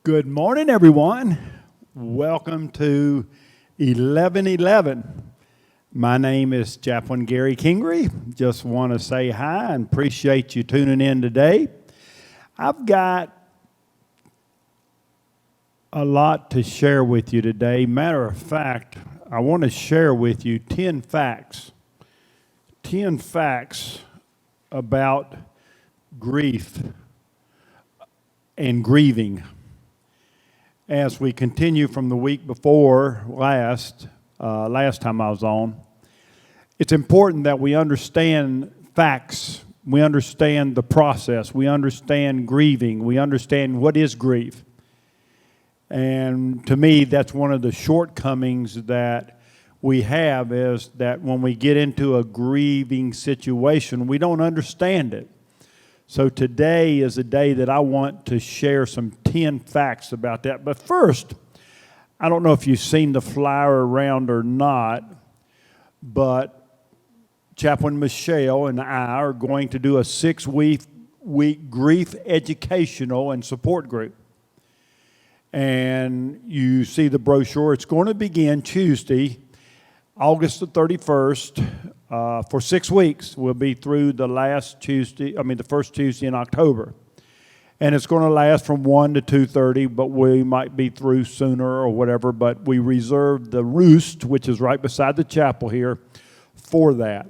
Good morning, everyone. Welcome to 1111. My name is Chaplain Kingery. Just want to say hi and appreciate you tuning in today. I've got a lot to share with you today. Matter of fact, I want to share with you 10 facts. 10 facts about grief and grieving. As we continue from the week before last time I was on, it's important that we understand facts. We understand the process. We understand grieving. We understand what is grief. And to me, that's one of the shortcomings that we have, is that when we get into a grieving situation, we don't understand it. So today is a day that I want to share some 10 facts about that. But first, I don't know if you've seen the flyer around or not, but Chaplain Michelle and I are going to do a 6-week grief educational and support group. And you see the brochure. It's going to begin Tuesday, August the 31st. For 6 weeks. We'll be through the first Tuesday in October. And it's going to last from 1 to 2:30, but we might be through sooner or whatever. But we reserved the Roost, which is right beside the chapel here, for that.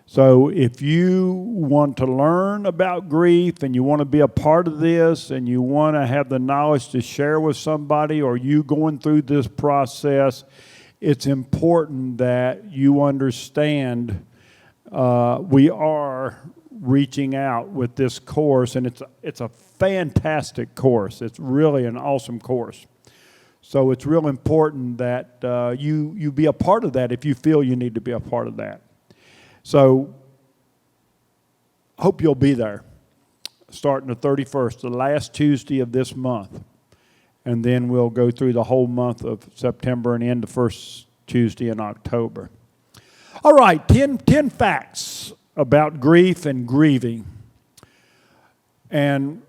So if you want to learn about grief and you want to be a part of this and you want to have the knowledge to share with somebody, or you going through this process, it's important that you understand we are reaching out with this course, and it's a fantastic course. It's really an awesome course. So it's real important that you be a part of that if you feel you need to be a part of that. So hope you'll be there starting the 31st, the last Tuesday of this month. And then we'll go through the whole month of September and end the first Tuesday in October. All right, 10 facts about grief and grieving. And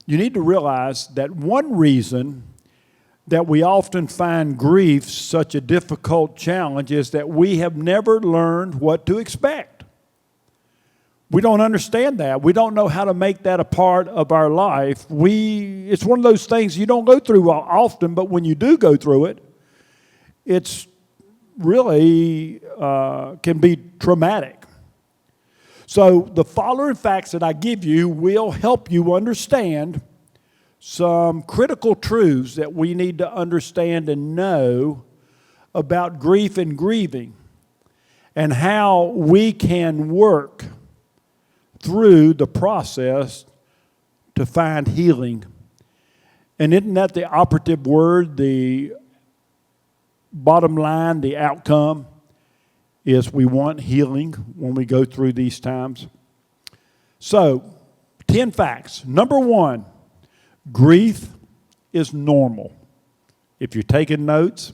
you need to realize that one reason that we often find grief such a difficult challenge is that we have never learned what to expect. We don't understand that. We don't know how to make that a part of our life. It's one of those things you don't go through often, but when you do go through it, it's really can be traumatic. So the following facts that I give you will help you understand some critical truths that we need to understand and know about grief and grieving, and how we can work through the process to find healing. And isn't that the operative word? The bottom line, the outcome, is we want healing when we go through these times. So, 10 facts. Number 1, grief is normal. If you're taking notes,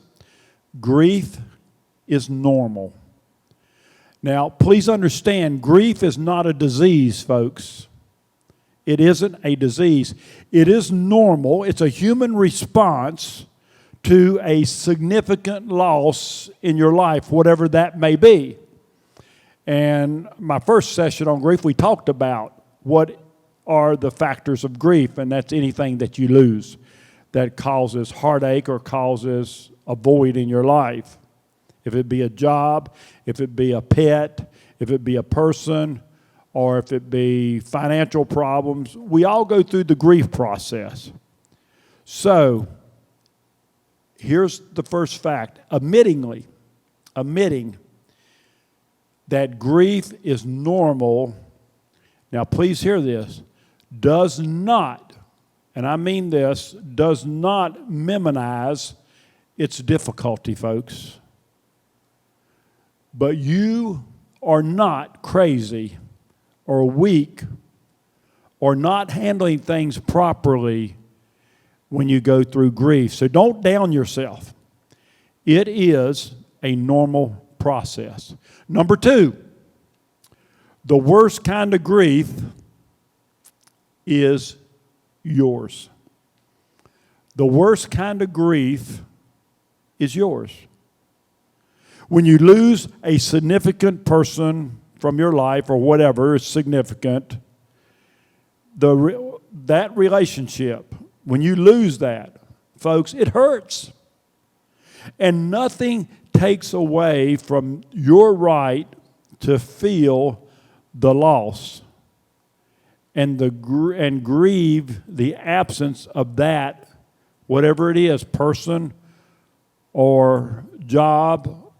grief is normal. Now, please understand, grief is not a disease, folks. It isn't a disease. It is normal. It's a human response to a significant loss in your life, whatever that may be. And my first session on grief, we talked about what are the factors of grief, and that's anything that you lose that causes heartache or causes a void in your life. If it be a job, if it be a pet, if it be a person, or if it be financial problems, we all go through the grief process. So, here's the first fact. Admitting that grief is normal, now please hear this, does not, and I mean this, does not minimize its difficulty, folks. But you are not crazy or weak or not handling things properly when you go through grief. So don't down yourself. It is a normal process. Number 2, the worst kind of grief is yours. the worst kind of grief is yours. When you lose a significant person from your life or whatever is significant, that relationship, when you lose that, folks, it hurts. And nothing takes away from your right to feel the loss and grieve the absence of that, whatever it is, person or job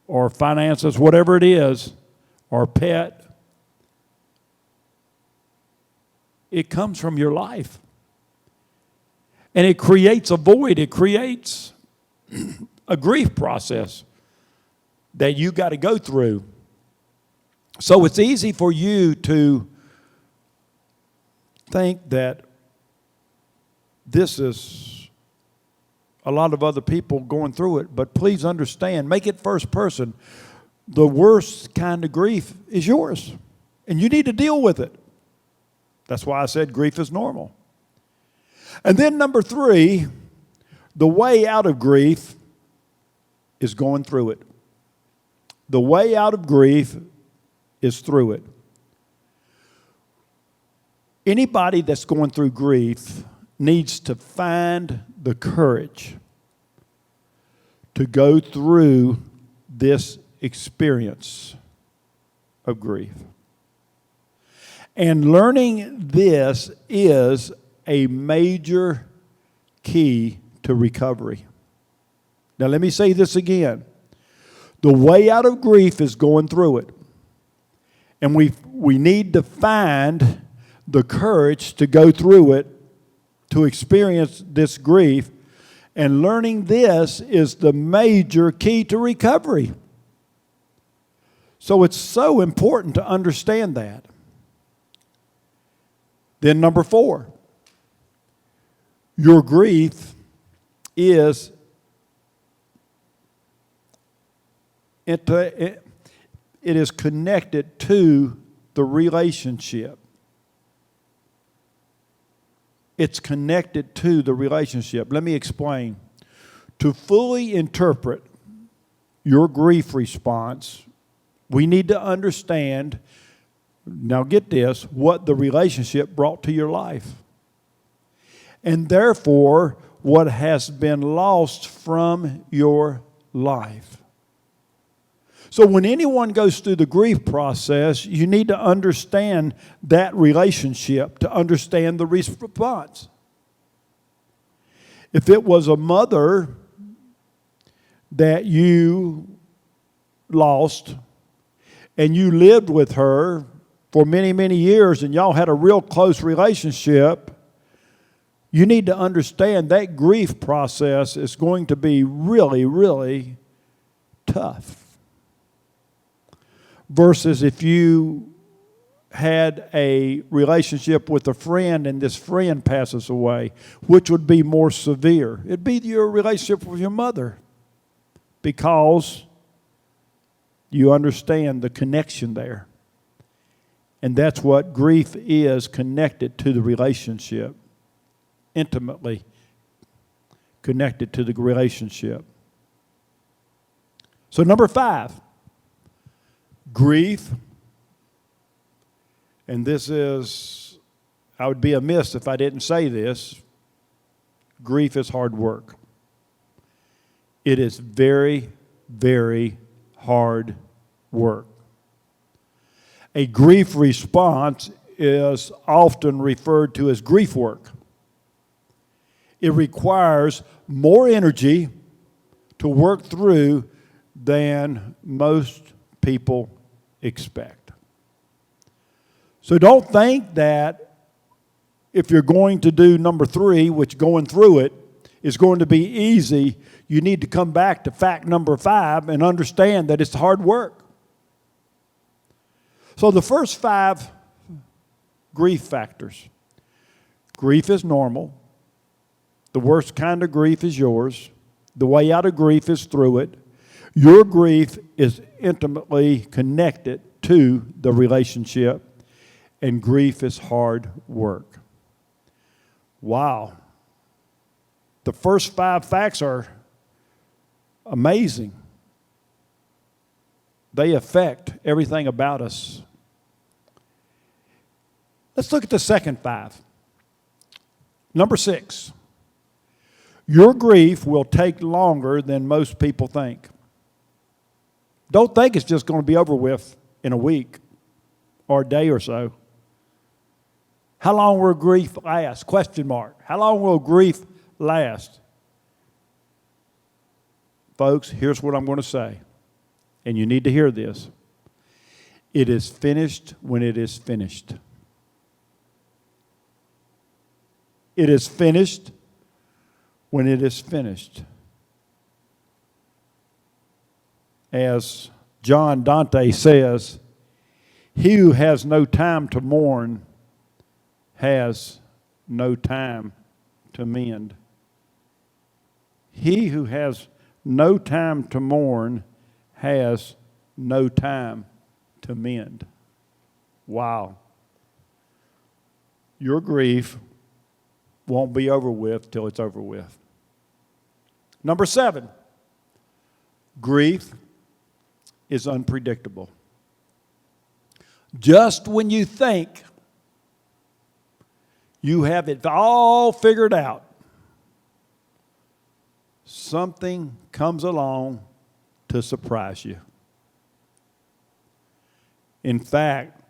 or finances, whatever it is, or pet. It comes from your life. And it creates a void. It creates a grief process that you got to go through. So it's easy for you to think that this is a lot of other people going through it, but please understand, make it first person. The worst kind of grief is yours, and you need to deal with it. That's why I said grief is normal. And then number 3, the way out of grief is going through it. The way out of grief is through it. Anybody that's going through grief needs to find the courage to go through this experience of grief. And learning this is a major key to recovery. Now let me say this again. The way out of grief is going through it. And we need to find the courage to go through it, to experience this grief. And learning this is the major key to recovery. So it's so important to understand that. Then number 4, your grief is it is connected to the relationship. It's connected to the relationship. Let me explain. To fully interpret your grief response, we need to understand, now get this, what the relationship brought to your life. And therefore, what has been lost from your life. So when anyone goes through the grief process, you need to understand that relationship to understand the response. If it was a mother that you lost and you lived with her for many, many years and y'all had a real close relationship, you need to understand that grief process is going to be really, really tough. Versus if you had a relationship with a friend and this friend passes away, which would be more severe? It'd be your relationship with your mother, because you understand the connection there. And that's what grief is, connected to the relationship, intimately connected to the relationship. So number 5. Grief, and this is, I would be amiss if I didn't say this, grief is hard work. It is very, very hard work. A grief response is often referred to as grief work. It requires more energy to work through than most people expect. So don't think that if you're going to do number 3, which going through it, is going to be easy. You need to come back to fact number 5 and understand that it's hard work. So the first 5 grief factors. Grief is normal. The worst kind of grief is yours. The way out of grief is through it. Your grief is intimately connected to the relationship, and grief is hard work. Wow. the first 5 facts are amazing. They affect everything about us. Let's look at the second 5. Number 6. Your grief will take longer than most people think. Don't think it's just going to be over with in a week or a day or so. How long will grief last? Question mark. How long will grief last? Folks, here's what I'm going to say, and you need to hear this. It is finished when it is finished. It is finished when it is finished. As John Dante says, he who has no time to mourn has no time to mend. He who has no time to mourn has no time to mend. Wow. Your grief won't be over with till it's over with. Number 7, grief is unpredictable. Just when you think you have it all figured out, something comes along to surprise you. In fact,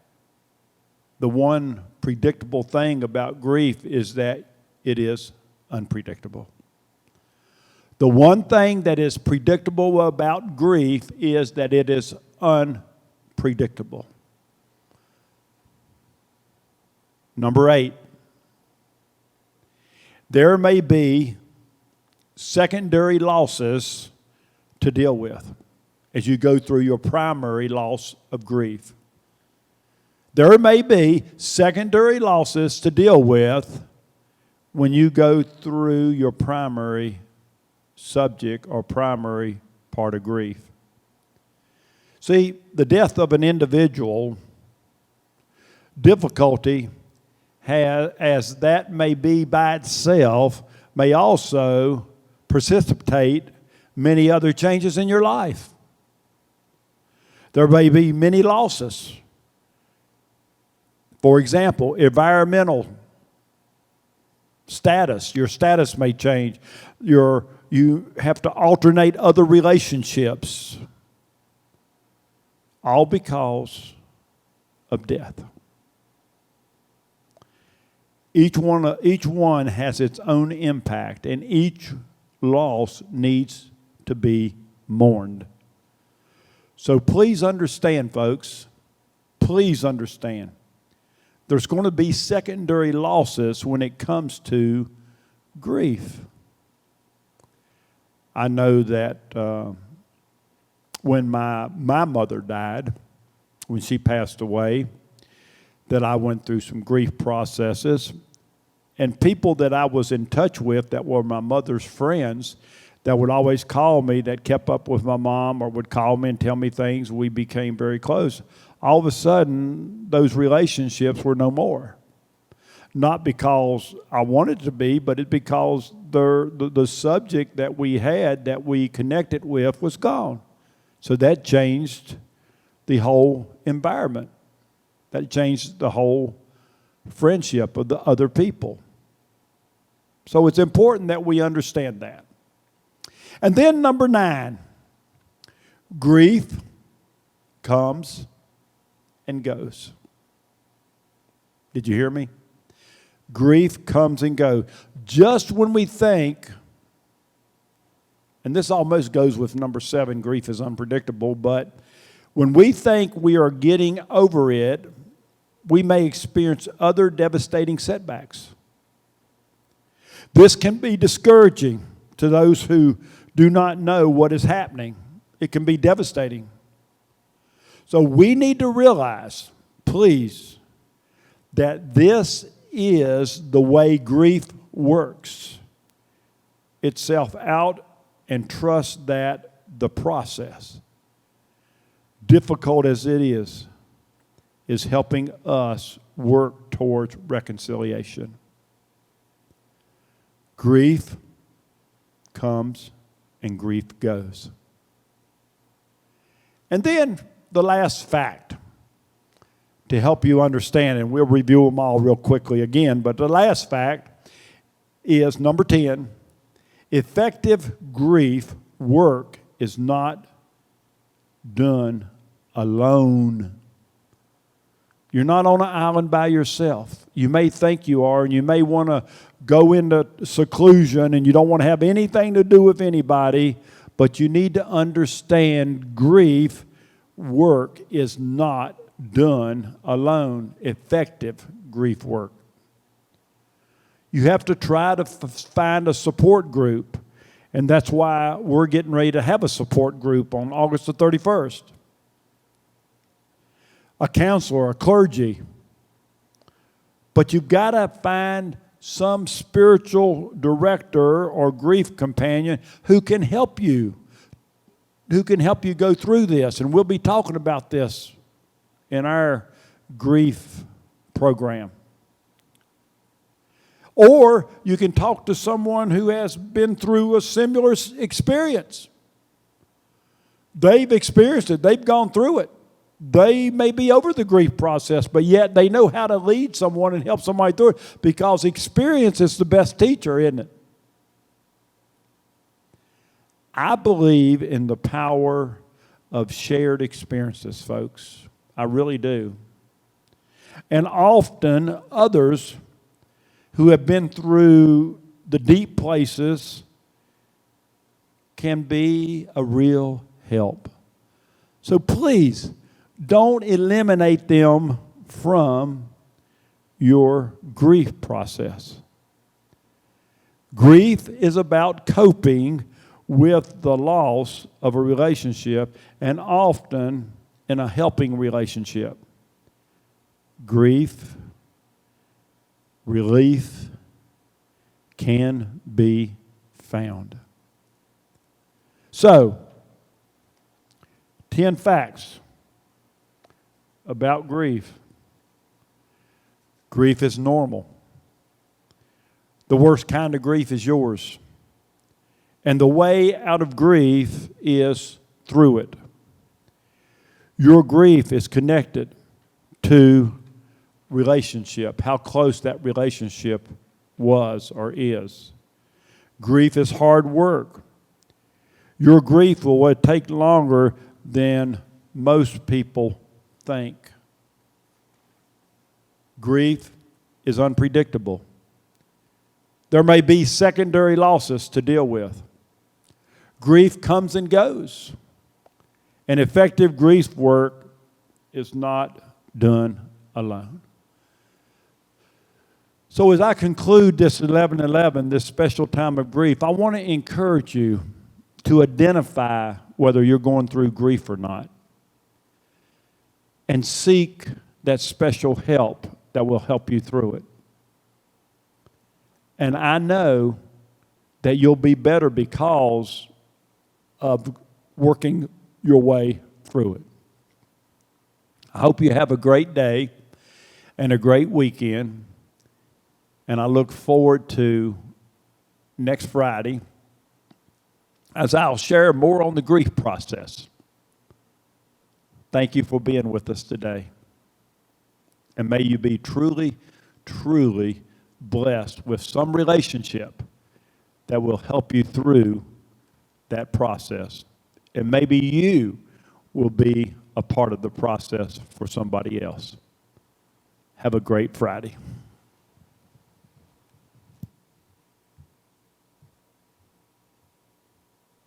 the one predictable thing about grief is that it is unpredictable. The one thing that is predictable about grief is that it is unpredictable. Number 8, there may be secondary losses to deal with as you go through your primary loss of grief. There may be secondary losses to deal with when you go through your primary subject or primary part of grief. See, the death of an individual, difficulty, as that may be by itself, may also precipitate many other changes in your life. There may be many losses. For example, environmental status. Your status may change. You have to alternate other relationships. All because of death. Each one has its own impact, and each loss needs to be mourned. So please understand, folks, please understand. There's going to be secondary losses when it comes to grief. I know that when my mother died, when she passed away, that I went through some grief processes. And people that I was in touch with that were my mother's friends that would always call me, that kept up with my mom or would call me and tell me things, we became very close. All of a sudden, those relationships were no more. Not because I wanted to be, but it's because the subject that we had, that we connected with, was gone. So that changed the whole environment. That changed the whole friendship of the other people. So it's important that we understand that. And then number 9, grief comes and goes. Did you hear me? Grief comes and goes. Just when we think, and this almost goes with number 7, grief is unpredictable, but when we think we are getting over it, we may experience other devastating setbacks. This can be discouraging to those who do not know what is happening. It can be devastating. So we need to realize, please, that this is the way grief works itself out, and trust that the process, difficult as it is helping us work towards reconciliation. Grief comes and grief goes. And then the last fact to help you understand, and we'll review them all real quickly again, but the last fact is number 10, effective grief work is not done alone. You're not on an island by yourself. You may think you are, and you may want to go into seclusion, and you don't want to have anything to do with anybody, but you need to understand grief work is not done alone. Effective grief work. You have to try to find a support group, and that's why we're getting ready to have a support group on August the 31st. A counselor, a clergy. But you've got to find some spiritual director or grief companion who can help you go through this. And we'll be talking about this in our grief program. Or you can talk to someone who has been through a similar experience. They've experienced it. They've gone through it. They may be over the grief process, but yet they know how to lead someone and help somebody through it, because experience is the best teacher, isn't it? I believe in the power of shared experiences, folks. I really do. And often others who have been through the deep places can be a real help. So please, don't eliminate them from your grief process. Grief is about coping with the loss of a relationship, and often in a helping relationship. Grief, relief can be found. So, 10 facts about grief. Grief is normal. The worst kind of grief is yours. And the way out of grief is through it. Your grief is connected to relationship, how close that relationship was or is. Grief is hard work. Your grief will take longer than most people think. Grief is unpredictable. There may be secondary losses to deal with. Grief comes and goes. And effective grief work is not done alone. So as I conclude this 11:11, this special time of grief, I want to encourage you to identify whether you're going through grief or not, and seek that special help that will help you through it. And I know that you'll be better because of working your way through it. I hope you have a great day and a great weekend. And I look forward to next Friday, as I'll share more on the grief process. Thank you for being with us today. And may you be truly, truly blessed with some relationship that will help you through that process. And maybe you will be a part of the process for somebody else. Have a great Friday.